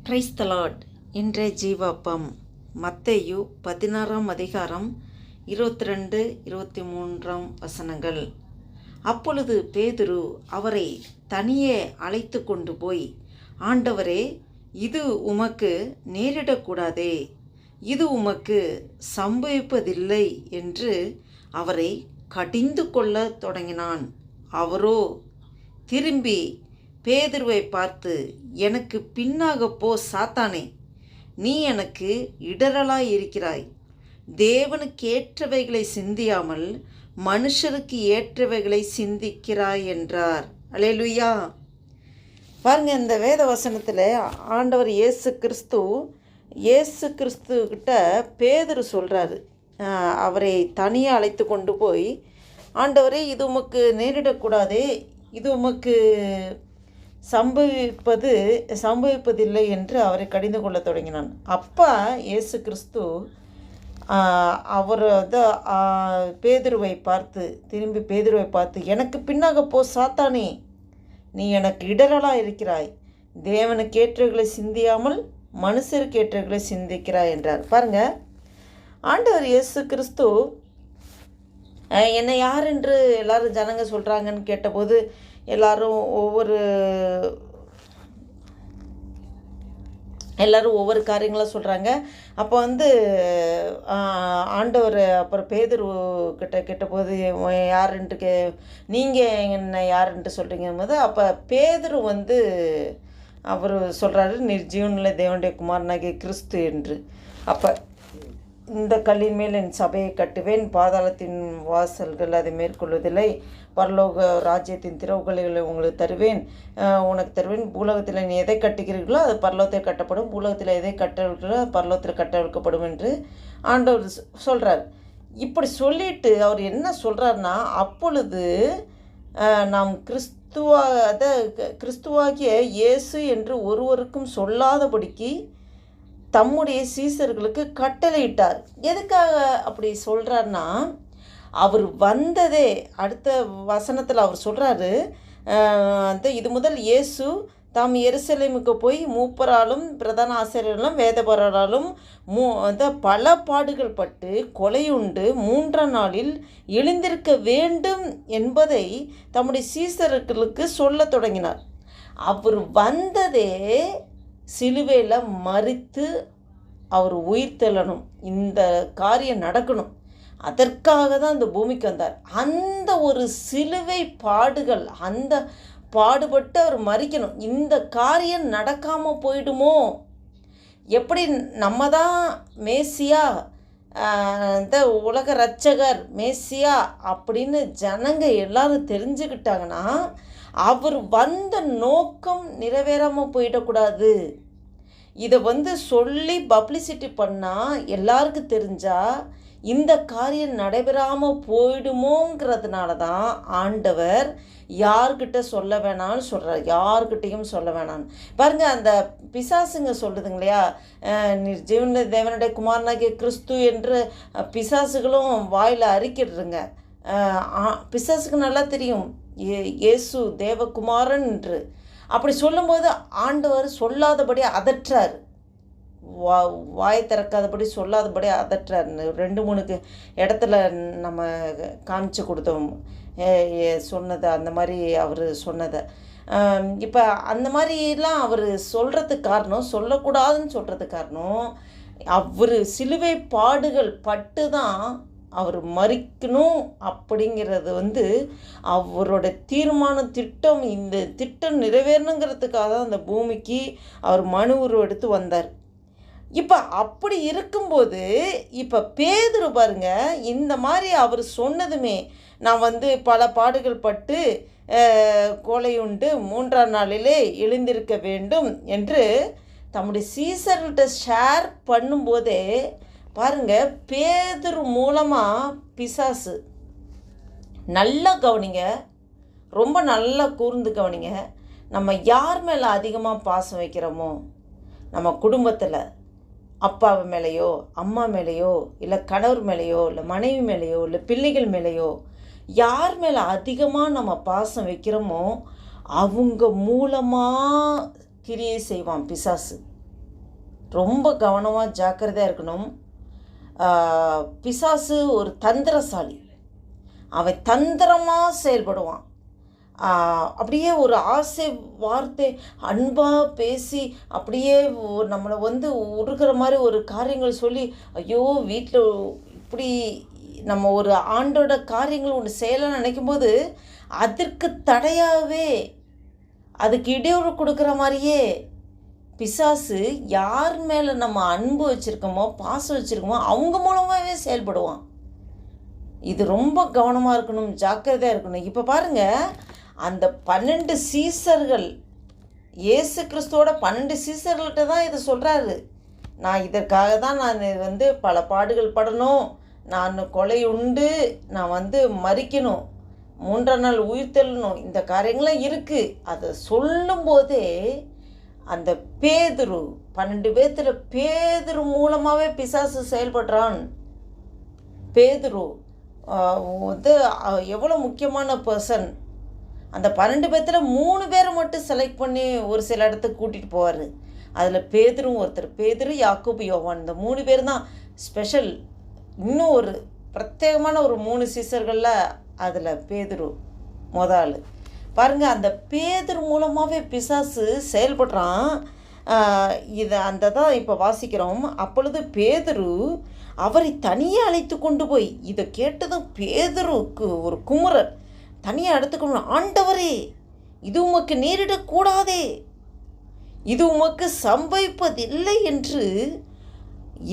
Praise the Lord. இன்றைய ஜீவாப்பம் மத்தேயு 16ஆம் அதிகாரம் 22, 23 வசனங்கள். அப்பொழுது பேதுரு அவரை தனியே அழைத்து கொண்டு போய், ஆண்டவரே, இது உமக்கு நேரிடக்கூடாதே, இது உமக்கு சம்பவிப்பதில்லை என்று அவரை கடிந்து கொள்ளத் தொடங்கினான். அவரோ திரும்பி பேதுருவை பார்த்து, எனக்கு பின்னாக போ சாத்தானே, நீ எனக்கு இடரலாய் இருக்கிறாய். தேவனுக்கு ஏற்றவைகளை சிந்தியாமல் மனுஷருக்கு ஏற்றவைகளை சிந்திக்கிறாய் என்றார். அல்லேலூயா. பாருங்க, இந்த வேத வசனத்தில் ஆண்டவர் இயேசு கிறிஸ்து கிட்ட பேதுரு சொல்கிறாரு. அவரை தனியாக அழைத்து கொண்டு போய், ஆண்டவரே, இது உமக்கு நேரிடக்கூடாதே, இது உமக்கு சம்பவிப்பதில்லை என்று அவரை கடிந்து கொள்ள தொடங்கினான். அப்பா இயேசு கிறிஸ்து அவர் பேதுருவை பார்த்து, திரும்பி பேதுருவை பார்த்து, எனக்கு பின்னாக போ சாத்தானே, நீ எனக்கு இடரலாக இருக்கிறாய். தேவனுக்கு ஏற்றவைகளை சிந்தியாமல் மனுஷருக்கு ஏற்றவைகளை சிந்திக்கிறாய் என்றார். பாருங்க, ஆண்டவர் இயேசு கிறிஸ்து என்னை யார் என்று எல்லாரும் ஜனங்க சொல்கிறாங்கன்னு கேட்டபோது எல்லாரும் ஒவ்வொரு காரியங்களாக சொல்கிறாங்க. அப்போ ஆண்டவர் அப்புறம் பேதுரு கிட்ட கேட்டபோது யாருன்ட்டு நீங்கள் என்ன யாருன்ட்டு சொல்கிறீங்க போது, அப்போ பேதுரு அவர் சொல்கிறாரு, நீர் ஜீவனில் தேவனுடைய குமாரனாகிய கிறிஸ்து என்று. அப்போ இந்த கல்லின் மேல் என் சபையை கட்டுவேன், பாதாளத்தின் வாசல்கள் அதை மேற்கொள்வதில்லை, பரலோக ராஜ்யத்தின் திறவுகளை உங்களுக்கு தருவேன். பூலோகத்தில் நீ எதை கட்டுகிறீர்களோ அது பரலோகத்தில் கட்டப்படும், பூலோகத்தில் எதை கட்டவிழ்களோ பரலோகத்தில் கட்டவிழ்க்கப்படும் என்று ஆண்டவர் சொல்கிறார். இப்படி சொல்லிட்டு அவர் என்ன சொல்கிறாருன்னா, அப்பொழுது நாம் கிறிஸ்துவாகிய இயேசு என்று ஒருவருக்கும் சொல்லாதபடிக்கு தம்முடைய சீசர்களுக்கு கட்டளையிட்டார். எதுக்காக அப்படி சொல்கிறார்னா, அவர் வந்ததே அடுத்த வசனத்தில் அவர் சொல்கிறாரு, இது முதல் இயேசு தாம் எருசலேமுக்கு போய் மூப்பராலும் பிரதான ஆசிரியர்களும் வேதபரராலும் பல பாடுகள் பட்டு கொலையுண்டு 3ஆம் நாளில் எழுந்திருக்க வேண்டும் என்பதை தம்முடைய சீசர்களுக்கு சொல்ல தொடங்கினார். அவர் வந்ததே சிலுவையில் மரித்து அவர் உயிர் தெள்ளணும், இந்த காரியம் நடக்கணும், அதற்காக தான் இந்த பூமிக்கு வந்தார். அந்த ஒரு சிலுவை பாடுகள், அந்த பாடுபட்டு அவர் மரிக்கணும், இந்த காரியம் நடக்காமல் போயிடுமோ, எப்படி நம்ம தான் மேசியா, இந்த உலக இரட்சகர் மேசியா அப்படின்னு ஜனங்க எல்லாரும் தெரிஞ்சுக்கிட்டாங்கன்னா அவர் வந்த நோக்கம் நிறைவேறாமல் போயிடக்கூடாது. இதை சொல்லி பப்ளிசிட்டி பண்ணால் எல்லாருக்கும் தெரிஞ்சால் இந்த காரியம் நடைபெறாமல் போயிடுமோங்கிறதுனால தான் ஆண்டவர் யார்கிட்ட சொல்ல வேணான்னு சொல்கிறார், யார்கிட்டையும் சொல்ல வேணான்னு. பாருங்கள், அந்த பிசாசுங்க சொல்லுதுங்க இல்லையா, ஜீவனில் தேவனுடைய குமாரனாகிய கிறிஸ்து என்று பிசாசுகளும் வாயில் அறிக்கிடுறங்க. பிசாசுக்கு நல்லா தெரியும் இயேசு தேவகுமாரன் என்று. அப்படி சொல்லும்போது ஆண்டவர் சொல்லாதபடி அதற்றார், வாய் திறக்காதபடி சொல்லாதபடி அதற்றார். 2-3 இடத்துல நம்ம காமிச்சு கொடுத்தோம் சொன்னதை, அந்த மாதிரி அவர் சொன்னதை. இப்போ அந்த மாதிரிலாம் அவர் சொல்கிறதுக்கு காரணம், சொல்லக்கூடாதுன்னு சொல்கிறதுக்கு காரணம், அவர் சிலுவை பாடுகள் பட்டு தான் அவர் மரிக்கணும் அப்படிங்கிறது அவரோட தீர்மான திட்டம். இந்த திட்டம் நிறைவேறணுங்கிறதுக்காக தான் அந்த பூமிக்கு அவர் மனு உருவம் எடுத்து வந்தார். இப்போ அப்படி இருக்கும்போது இப்போ பேதுரு பாருங்க, இந்த மாதிரி அவர் சொன்னதுமே, நான் பல பாடுகள் பட்டு கொலையுண்டு 3ஆம் நாளிலே எழுந்திருக்க வேண்டும் என்று தம்முடைய சீசர்கிட்ட ஷேர் பண்ணும்போதே பாருங்க, பேதுரு மூலமாக பிசாசு, நல்லா கவனிங்க, ரொம்ப நல்லா கூர்ந்து கவனிங்க, நம்ம யார் மேலே அதிகமாக பாசம் வைக்கிறோமோ, நம்ம குடும்பத்தில் அப்பா மேலேயோ அம்மா மேலேயோ இல்லை கணவர் மேலேயோ இல்லை மனைவி மேலேயோ இல்லை பிள்ளைகள் மேலேயோ யார் மேலே அதிகமாக நம்ம பாசம் வைக்கிறோமோ அவங்க மூலமாக கிரியை செய்வான் பிசாசு. ரொம்ப கவனமாக ஜாக்கிரதையாக இருக்கணும். பிசாசு ஒரு தந்திரசாலி. அவன் தந்திரமாக செயல்படுவான். அப்படியே ஒரு ஆசை வார்த்தை அன்பாக பேசி அப்படியே நம்மளை உருகிற மாதிரி ஒரு காரியங்கள் சொல்லி, ஐயோ வீட்டில் இப்படி நம்ம ஒரு ஆண்டோட காரியங்கள் ஒன்று செய்யலாம்னு நினைக்கும்போது அதற்கு தடையாகவே அதுக்கு இடையூறு கொடுக்குற மாதிரியே பிசாசு யார் மேலே நம்ம அன்பு வச்சுருக்கோமோ பாசம் வச்சுருக்கோமோ அவங்க மூலமாகவே செயல்படுவான். இது ரொம்ப கவனமாக இருக்கணும், ஜாக்கிரதையாக இருக்கணும். இப்போ பாருங்கள், அந்த 12 சீசர்கள், இயேசு கிறிஸ்துவோட 12 சீசர்கள்ட்ட தான் இதை சொல்கிறாரு. நான் இதற்காக தான் நான் பல பாடுகள் படணும், நான் கொலை உண்டு, நான் மரிக்கணும், 3ஆம் நாள் உயிர்த்தெழணும், இந்த காரியங்கள்லாம் இருக்குது. அதை சொல்லும்போதே அந்த பேதுரு 12 பேர்த்துல பேதுரு மூலமாகவே பிசாசு செயல்படுறான். பேதுரு எவ்வளோ முக்கியமான பர்சன். அந்த 12 பேர்த்துல 3 பேரை மட்டும் செலக்ட் பண்ணி ஒரு சில இடத்துக்கு கூட்டிகிட்டு போவார். அதில் பேதுரும் ஒருத்தர். பேதுரு, யாக்கோபு, யோவான், இந்த 3 பேர் தான் ஸ்பெஷல். இன்னும் ஒரு பிரத்யேகமான ஒரு 3 சீசர்களில் அதில் பேதுரு முதல். பாருங்கள், அந்த பேதுரு மூலமாகவே பிசாசு செயல்படுறான். இதை தான் இப்போ வாசிக்கிறோம். அப்பொழுது பேதுரு அவரை தனியே அழைத்து கொண்டு போய், இதை கேட்டதும் பேதுருக்கு ஒரு குமுறல். தனியாக எடுத்துக்கொண்டு, ஆண்டவரே, இது உமக்கு நேரிடக்கூடாதே, இது உமக்கு சம்பவிப்பதில்லை என்று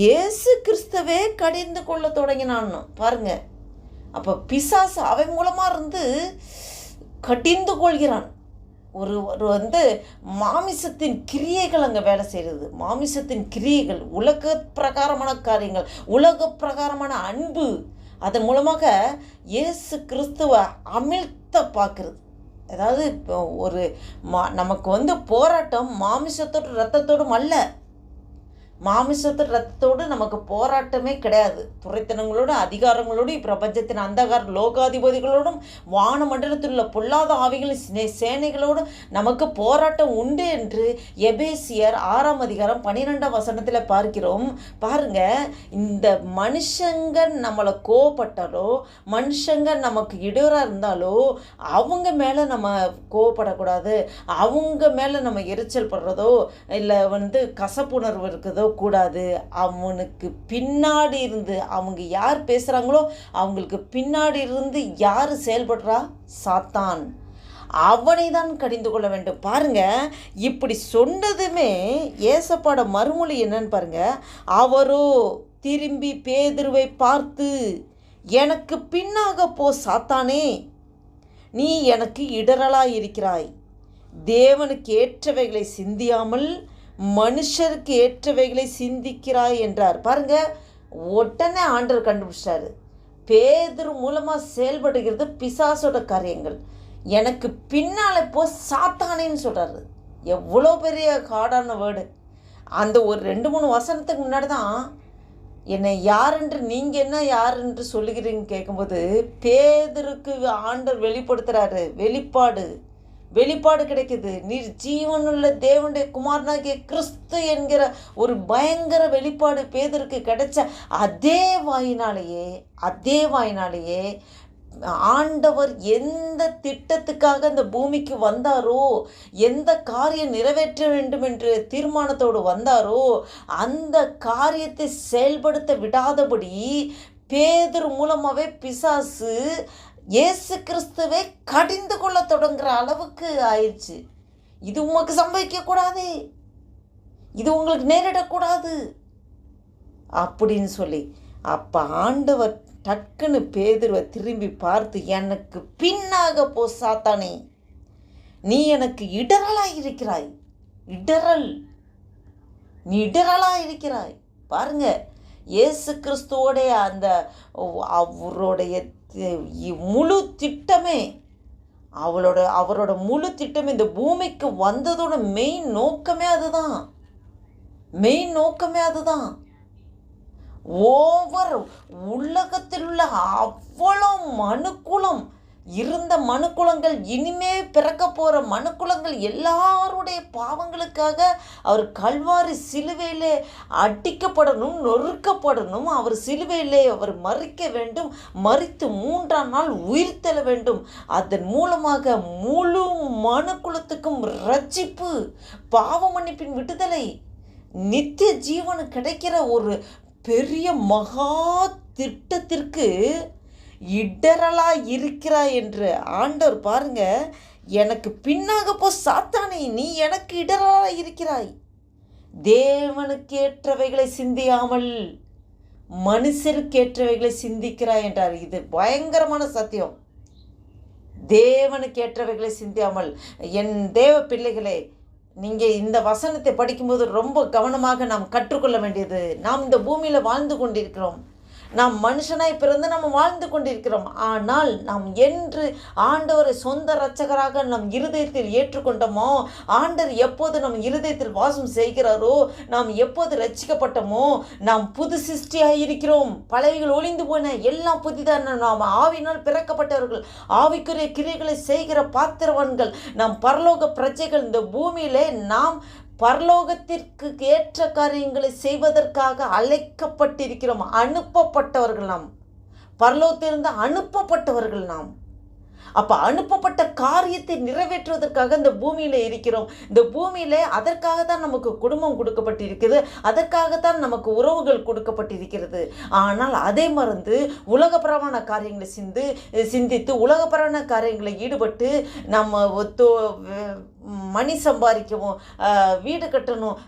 இயேசு கிறிஸ்துவே கடிந்து கொள்ள தொடங்கினான். பாருங்க, அப்போ பிசாசு அவன் மூலமாக இருந்து கடிந்து கொள்கிறான். ஒரு மாமிசத்தின் கிரியைகள் அங்கே வேலை செய்கிறது. மாமிசத்தின் கிரியைகள், உலக பிரகாரமான காரியங்கள், உலக பிரகாரமான அன்பு, அதன் மூலமாக இயேசு கிறிஸ்துவை அமிழ்த்த பார்க்குறது. அதாவது ஒரு நமக்கு போராட்டம் மாமிசத்தோடு இரத்தத்தோடும் அல்ல. மாமிசத்தோடு இரத்தத்தோடு நமக்கு போராட்டமே கிடையாது. துரைத்தனங்களோடு, அதிகாரங்களோடு, பிரபஞ்சத்தின் அந்தகார லோகாதிபதிகளோடும், வானமண்டலத்தில் உள்ள பொல்லாத ஆவிகளின் சேனைகளோடும் நமக்கு போராட்டம் உண்டு என்று எபேசியர் 6ஆம் அதிகாரம் 12ஆம் வசனத்தில் பார்க்கிறோம். பாருங்க, இந்த மனுஷங்க நம்மளை கோவப்பட்டாலோ, மனுஷங்க நமக்கு இடையூறாக இருந்தாலோ அவங்க மேலே நம்ம கோவப்படக்கூடாது. அவங்க மேலே நம்ம எரிச்சல் படுறதோ இல்லை கசப்புணர்வு இருக்குதோ கூடாது. அவனுக்கு பின்னாடி இருந்து, அவங்க யார் பேசுகிறாங்களோ அவங்களுக்கு பின்னாடி இருந்து யார் செயல்படுறா? சாத்தான். அவனை தான் கடிந்து கொள்ள வேண்டும். பாருங்க, இப்படி சொன்னதுமே ஏசப்பாட மறுமொழி என்னன்னு பாருங்க. அவரோ திரும்பி பேதுருவை பார்த்து, எனக்கு பின்னாக போ சாத்தானே, நீ எனக்கு இடரலாய் இருக்கிறாய், தேவனுக்கு ஏற்றவைகளை சிந்தியாமல் மனுஷருக்கு ஏற்றவைகளை சிந்திக்கிறாய் என்றார். பாருங்க, உடனே ஆண்டவர் கண்டுபிடிச்சாரு. பேதுரு மூலமாக செயல்படுகிறது பிசாசோட காரியங்கள். எனக்கு பின்னால் போ சாத்தானேன்னு சொல்கிறாரு. எவ்வளோ பெரிய காடான வேர்டு. அந்த ஒரு 2-3 வசனத்துக்கு முன்னாடி தான் என்னை யாரென்று நீங்கள் என்ன யார் என்று சொல்லுகிறீங்கன்னு கேட்கும்போது பேதுருக்கு ஆண்டவர் வெளிப்படுத்துகிறாரு. வெளிப்பாடு கிடைக்குது. நீர் ஜீவனுள்ள தேவனுடைய குமாரனாகிய கிறிஸ்து என்கிற ஒரு பயங்கர வெளிப்பாடு பேதுருக்கு கிடைச்ச அதே வாயினாலேயே ஆண்டவர் எந்த திட்டத்துக்காக இந்த பூமிக்கு வந்தாரோ, எந்த காரியம் நிறைவேற்ற வேண்டும் என்று தீர்மானத்தோடு வந்தாரோ அந்த காரியத்தை செயல்படுத்த விடாதபடி பேதுரு மூலமாகவே பிசாசு இயேசு கிறிஸ்துவை கடிந்து கொள்ள தொடங்குற அளவுக்கு ஆயிடுச்சு. இது உமக்கு சம்பவிக்கக்கூடாது, இது உங்களுக்கு நேரிடக்கூடாது அப்படின்னு சொல்லி, அப்போ ஆண்டவர் டக்குன்னு பேதுருவை திரும்பி பார்த்து, எனக்கு பின்னாக போ சாத்தானே, நீ எனக்கு இடரலாய் இருக்கிறாய். நீ இடரலாய் இருக்கிறாய். பாருங்க, இயேசு கிறிஸ்துவோடைய அந்த அவருடைய முழு திட்டமே, அவரோட முழு திட்டமே இந்த பூமிக்கு வந்ததோட மெயின் நோக்கமே அதுதான். ஓவர் உலகத்தில் உள்ள அவ்வளோ மனுக்குலம் இருந்த மனுக்குலங்கள், இனிமே பிறக்க போகிற மனுக்குலங்கள் எல்லாருடைய பாவங்களுக்காக அவர் கல்வாரி சிலுவையிலே அடிக்கப்படணும், நொறுக்கப்படணும். அவர் சிலுவையிலே அவர் மறிக்க வேண்டும், மறித்து 3ஆம் நாள் உயிர்த்தெழ வேண்டும். அதன் மூலமாக முழு மனுக்குலத்துக்கும் ரட்சிப்பு, பாவ மன்னிப்பின் விடுதலை, நித்திய ஜீவன் கிடைக்கிற ஒரு பெரிய மகா திட்டத்திற்கு இடரலாய் இருக்கிறாய் என்று ஆண்டவர் பாருங்க, எனக்கு பின்னாக போ சாத்தானே, நீ எனக்கு இடரலாய் இருக்கிறாய். தேவனுக்கு ஏற்றவைகளை சிந்தியாமல் மனுஷருக்கு ஏற்றவைகளை சிந்திக்கிறாய் என்றார். இது பயங்கரமான சத்தியம். தேவனுக்கு ஏற்றவைகளை சிந்தியாமல். என் தேவ பிள்ளைகளே, நீங்கள் இந்த வசனத்தை படிக்கும்போது ரொம்ப கவனமாக நாம் கற்றுக்கொள்ள வேண்டியது, நாம் இந்த பூமியில் வாழ்ந்து கொண்டிருக்கிறோம். நாம் மனுஷனாய் பிறந்து நம்ம வாழ்ந்து கொண்டிருக்கிறோம். ஆனால் நாம் என்று ஆண்டவரை சொந்த இரட்சகராக நம் இருதயத்தில் ஏற்றுக்கொண்டோமோ, ஆண்டவர் எப்போது நம் இருதயத்தில் வாசம் செய்கிறாரோ, நாம் எப்போது ரட்சிக்கப்பட்டோமோ, நாம் புது சிருஷ்டியாக இருக்கிறோம். பழையகள் ஒளிந்து போன, எல்லாம் புதிதான. நாம் ஆவியினால் பிறக்கப்பட்டவர்கள், ஆவிக்குரிய கிரியைகளை செய்கிற பாத்திரவான்கள், நாம் பரலோக பிரஜைகள். இந்த பூமியிலே நாம் பரலோகத்திற்கு ஏற்ற காரியங்களை செய்வதற்காக அழைக்கப்பட்டிருக்கிறோம். அனுப்பப்பட்டவர்கள் நாம், பரலோகத்திலிருந்து அனுப்பப்பட்டவர்கள் நாம். அப்போ அனுப்பப்பட்ட காரியத்தை நிறைவேற்றுவதற்காக இந்த பூமியில் இருக்கிறோம். இந்த பூமியில் அதற்காக தான் நமக்கு குடும்பம் கொடுக்கப்பட்டிருக்கிறது, அதற்காகத்தான் நமக்கு உறவுகள் கொடுக்கப்பட்டிருக்கிறது. ஆனால் அதை மறந்து உலகப்பரமான காரியங்களை சிந்தித்து உலகப்பரமான காரியங்களை ஈடுபட்டு நம்ம மணி சம்பாதிக்கவும், வீடு கட்டணும்,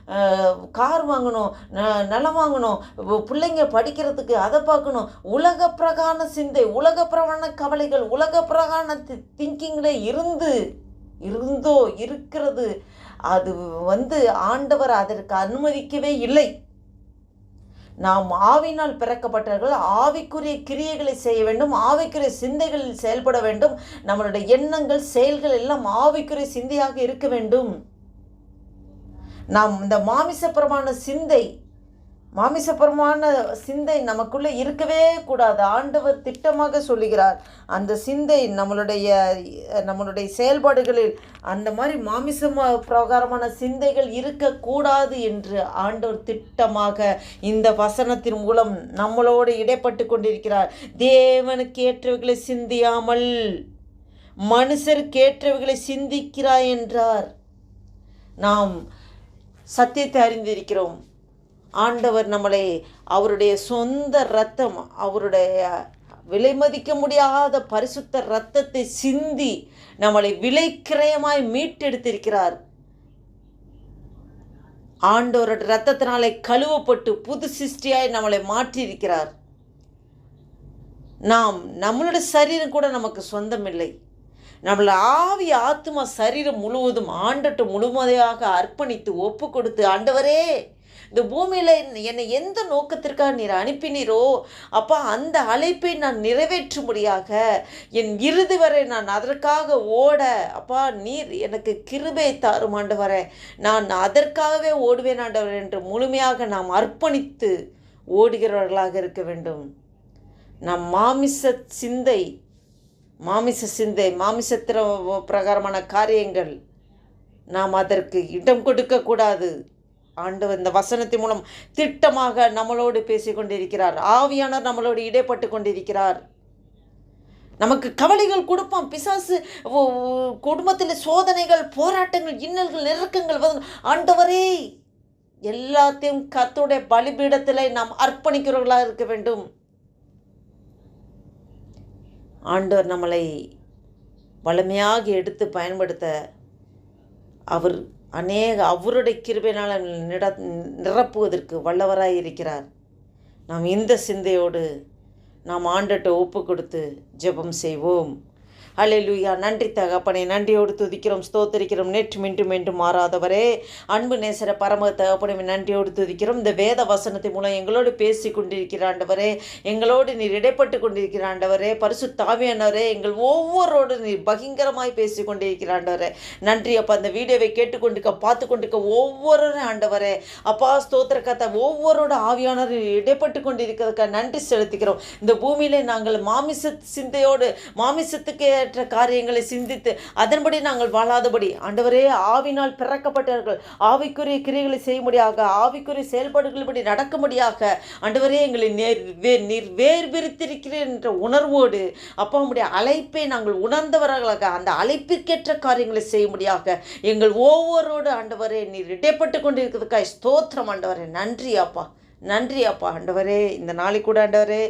கார் வாங்கணும், நிலம் வாங்கணும், பிள்ளைங்க படிக்கிறதுக்கு அதை பார்க்கணும், உலக பிரகான சிந்தை, உலக பிரகான கவலைகள், உலக பிரகான திங்கிங்கில் இருக்கிறது. அது ஆண்டவர் அதற்கு அனுமதிக்கவே இல்லை. நாம் ஆவினால் பிறக்கப்பட்டவர்கள், ஆவிக்குரிய கிரியைகளை செய்ய வேண்டும், ஆவிக்குரிய சிந்தைகளில் செயல்பட வேண்டும். நம்மளுடைய எண்ணங்கள், செயல்கள் எல்லாம் ஆவிக்குரிய சிந்தையாக இருக்க வேண்டும். நாம் இந்த மாமிசபரமான சிந்தை நமக்குள்ளே இருக்கவே கூடாது. ஆண்டவர் திட்டமாக சொல்லுகிறார், அந்த சிந்தை நம்மளுடைய செயல்பாடுகளில் அந்த மாதிரி மாமிச பிரகாரமான சிந்தைகள் இருக்கக்கூடாது என்று ஆண்டவர் திட்டமாக இந்த வசனத்தின் மூலம் நம்மளோடு இடைப்பட்டு கொண்டிருக்கிறார். தேவனுக்கு ஏற்றவைகளை சிந்தியாமல் மனுஷருக்கு ஏற்றவைகளை சிந்திக்கிறாய் என்றார். நாம் சத்தியத்தை அறிந்திருக்கிறோம். ஆண்டவர் நம்மளை அவருடைய சொந்த இரத்தம், அவருடைய விலை மதிக்க முடியாத பரிசுத்த இரத்தத்தை சிந்தி நம்மளை விலைக்கிரயமாய் மீட்டெடுத்திருக்கிறார். ஆண்டவரோட இரத்தத்தினாலே கழுவப்பட்டு புது சிருஷ்டியாய் நம்மளை மாற்றியிருக்கிறார். நம்மளோட சரீரம் கூட நமக்கு சொந்தம் இல்லை. நம்மளை ஆவி ஆத்மா சரீரம் முழுவதும் ஆண்டவர்கிட்ட முழுமையாக அர்ப்பணித்து ஒப்பு கொடுத்து, ஆண்டவரே இந்த பூமியில் என்னை எந்த நோக்கத்திற்காக நீர் அனுப்பினீரோ அப்பா, அந்த அழைப்பை நான் நிறைவேற்றும்படியாக என் இறுதி வரை நான் அதற்காக ஓட, அப்பா நீர் எனக்கு கிருபை தாரும் ஆண்டவரே, நான் அதற்காகவே ஓடுவேன் ஆண்டவர் என்று முழுமையாக நாம் அர்ப்பணித்து ஓடுகிறவர்களாக இருக்க வேண்டும். நம் மாமிச சிந்தை மாமிசத்திர பிரகாரமான காரியங்கள் நாம் அதற்கு இடம் கொடுக்கக்கூடாது. ஆண்டவர் இந்த வசனத்தின் மூலம் திட்டமாக நம்மளோடு பேசிக்கொண்டிருக்கிறார். ஆவியானவர் நம்மளோடு இடைப்பட்டு கொண்டிருக்கிறார். நமக்கு கவலைகள் கொடுப்பான் பிசாசு. குடும்பத்தில் சோதனைகள், போராட்டங்கள், இன்னல்கள், நெருக்கங்கள். ஆண்டவரே, எல்லாத்தையும் கர்த்தருடைய பலிபீடத்தில் நாம் அர்ப்பணிக்கிறவர்களாக இருக்க வேண்டும். ஆண்டவர் நம்மளை வலிமையாக எடுத்து பயன்படுத்த அவருடைய கிருபையினால் நிரப்புவதற்கு வல்லவராய் இருக்கிறார். நாம் இந்த சிந்தையோடு நாம் ஆண்டவர்கிட்ட ஒப்பு கொடுத்து ஜெபம் செய்வோம். அல்லேலூயா. நன்றி தகப்பனே, நன்றியோடு துதிக்கிறோம், ஸ்தோத்தரிக்கிறோம். நேற்று மீண்டும் மாறாதவரே, அன்பு நேசர பரம தகப்பனே, நன்றியோடு துதிக்கிறோம். இந்த வேத வசனத்தின் மூலம் எங்களோடு பேசி கொண்டிருக்கிற ஆண்டவரே, எங்களோடு நீர் இடைப்பட்டு கொண்டிருக்கிற ஆண்டவரே, பரிசுத்த ஆவியானவரே, எங்கள் ஒவ்வொருவரோடு நீர் பகிங்கரமாய் பேசி கொண்டிருக்கிற ஆண்டவரே, நன்றி அப்பா. அந்த வீடியோவை பார்த்து கொண்டிருக்க ஒவ்வொருவரும் ஆண்டவரே, அப்பா ஸ்தோத்திர கதை ஒவ்வொருவரோட ஆவியானவர் இடைப்பட்டு கொண்டிருக்கிறதுக்காக நன்றி செலுத்திக்கிறோம். இந்த பூமியிலே நாங்கள் மாமிச சிந்தையோடு மாமிசத்துக்கு தேவையற்ற காரியங்களை சிந்தித்து அதன்படி நாங்கள் வாழாதபடி ஆண்டவரே, ஆவினால் பிறக்கப்பட்டவர்கள் ஆவிக்குரிய கிரியைகளை செய்யும்படியாக, ஆவிக்குரிய செயல்பாடுகளபடி நடக்கும்படியாக ஆண்டவரே எங்களை நீர் வேர் விரித்திருக்கிறேன் என்ற உணர்வோடு அப்பா உம்முடைய அழைப்பை நாங்கள் உணர்ந்தவர்களாக அந்த அழைப்பிற்கேற்ற காரியங்களை செய்யும்படியாக எங்கள் ஒவ்வொருவரோடு ஆண்டவரே நீர் இடைப்பட்டு கொண்டிருக்கிறதுக்காய் ஸ்தோத்திரம் ஆண்டவரே. நன்றி அப்பா, நன்றி அப்பா. ஆண்டவரே, இந்த நாளைக்கு கூட ஆண்டவரே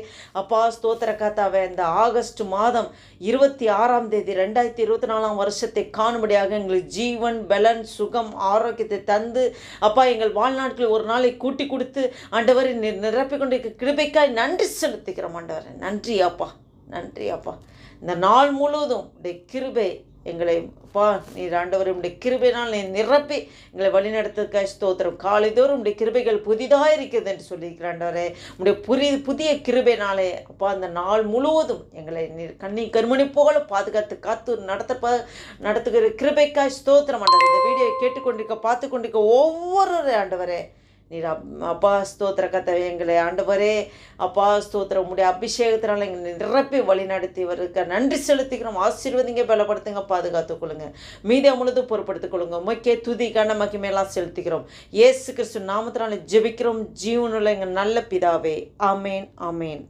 அப்பா ஸ்தோத்திர கர்த்தாவே, இந்த ஆகஸ்ட் மாதம் 26ஆம் தேதி 2024ஆம் வருஷத்தை காணும்படியாக எங்களுக்கு ஜீவன், பலன், சுகம், ஆரோக்கியத்தை தந்து அப்பா எங்கள் வாழ்நாட்களில் ஒரு நாளை கூட்டி கொடுத்து ஆண்டவரை நிரப்பிக் கொண்டிருக்க கிருபைக்காய் நன்றி செலுத்துகிறோம் ஆண்டவரே. நன்றி அப்பா, நன்றி அப்பா. இந்த நாள் முழுவதும் உடைய கிருபை எங்களை அப்பா நீர் ஆண்டவர் உடைய கிருபையினால் நீ நிரப்பி எங்களை வழிநடத்துக்காய் ஸ்தோத்திரம். காலைதோறும் உடைய கிருபைகள் புதிதாக இருக்கிறது என்று சொல்லியிருக்கிற ஆண்டவரே, உடைய புதிய கிருபையினாலே அப்பா அந்த நாள் முழுவதும் எங்களை நீர் கண்ணி கருமணி போல பாதுகாத்து காத்து நடத்துகிற கிருபைக்காய் ஸ்தோத்திரம் ஆண்டவரே. இந்த வீடியோ கேட்டுக்கொண்டிருக்க பார்த்து கொண்டிருக்க ஒவ்வொரு ஆண்டவரே நீர் அப்பா ஸ்தோத்திர கர்த்தாவே எங்களை ஆண்டவரே அப்பா ஸ்தோத்திரம் உம்முடைய அபிஷேகத்தினால் எங்களை நிரப்பி வழி நடத்தி வருக நன்றி செலுத்திக்கிறோம். ஆசீர்வதிங்க, பலப்படுத்துங்க, பாதுகாத்துக் கொள்ளுங்க, மீதி முழுதும் பொறுப்படுத்திக் கொள்ளுங்க. உமக்கே துதி கன மகிமையெல்லாம் செலுத்திக்கிறோம். இயேசு கிறிஸ்து நாமத்தினால ஜெபிக்கிறோம் ஜீவனுள்ள எங்கள் நல்ல பிதாவே. ஆமேன், ஆமேன்.